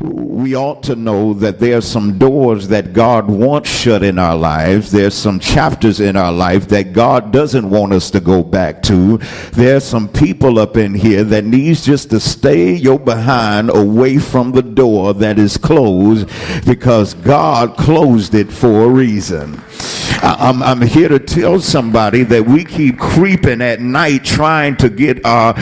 we ought to know that there are some doors that God wants shut in our lives. There's some chapters in our life that God doesn't want us to go back to. There's some people up in here that needs just to stay your behind away from the door that is closed, because God closed it for a reason. I'm here to tell somebody that we keep creeping at night trying to get our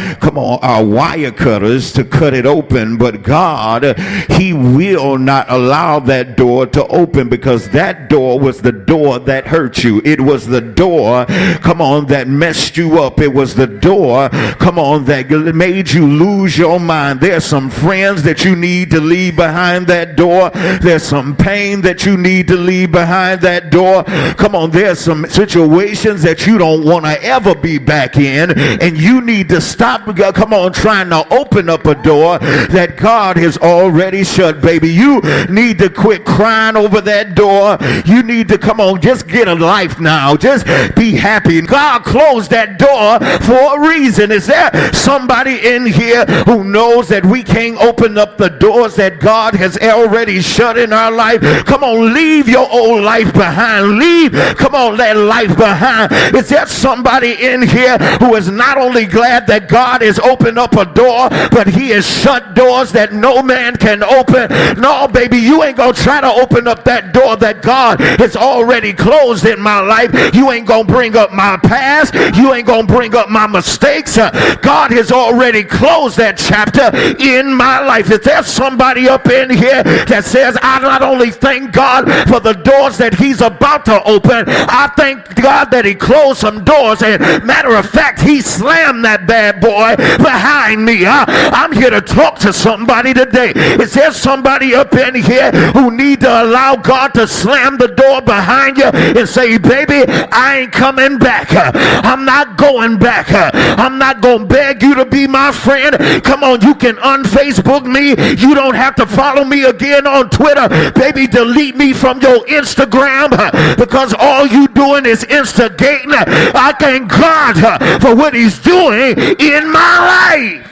wire cutters to cut it open, but God, he will not allow that door to open, because that door was the door that hurt you. It was the door, that messed you up. It was the door, that made you lose your mind. There's some friends that you need to leave behind that door. There's some pain that you need to leave behind that door. There's some situations that you don't want to ever be back in, and you need to stop trying to open up a door that God has already shut, baby. You need to quit crying over that door. You need to just get a life now. Just be happy. God closed that door for a reason. Is there somebody in here who knows that we can't open up the doors that God has already shut in our life? Leave your old life behind. Leave that life behind. Is there somebody in here who is not only glad that God has opened up a door, but he has shut doors that no man can open? No, baby, you ain't gonna try to open up that door that God has already closed in my life. You ain't gonna bring up my past. You ain't gonna bring up my mistakes. God has already closed that chapter in my life. Is there somebody up in here that says, I not only thank God for the doors that he's about to open, I thank God that he closed some doors, and matter of fact, he slammed that bad boy behind me. I'm here to talk to somebody today. Is there somebody up in here who need to allow God to slam the door behind you and say, baby, I ain't coming back. I'm not going back. I'm not going to beg you to be my friend. You can unFacebook me. You don't have to follow me again on Twitter. Baby, delete me from your Instagram, because all you doing is instigating. I thank God for what he's doing in my life.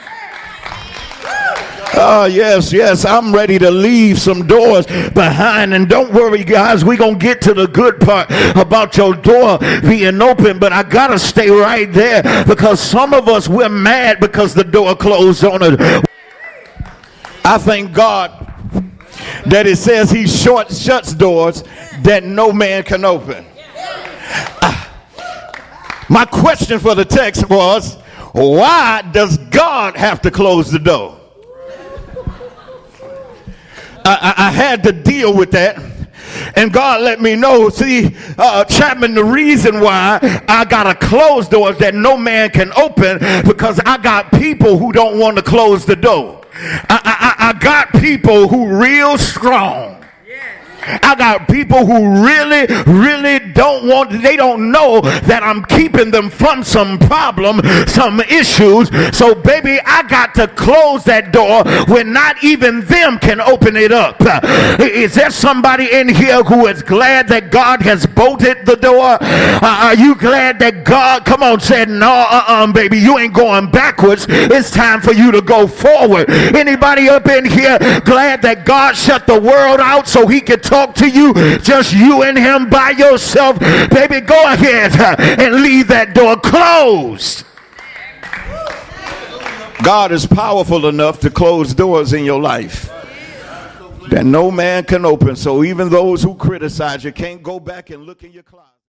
Oh, yes, I'm ready to leave some doors behind. And don't worry, guys, we're going to get to the good part about your door being open, but I got to stay right there, because some of us, we're mad because the door closed on us. I thank God that it says he shuts doors that no man can open. My question for the text was, why does God have to close the door? I had to deal with that, and God let me know. See, Chapman, the reason why I gotta close doors that no man can open, because I got people who don't want to close the door. I got people who real strong. I got people who really they don't know that I'm keeping them from some problem, some issues. So baby, I got to close that door when not even them can open it up. Is there somebody in here who is glad that God has bolted the door? Are you glad that God, said, no, baby, you ain't going backwards. It's time for you to go forward. Anybody up in here glad that God shut the world out so he could talk to you, just you and him by yourself? Baby, go ahead and leave that door closed. God is powerful enough to close doors in your life that no man can open. So even those who criticize you can't go back and look in your closet.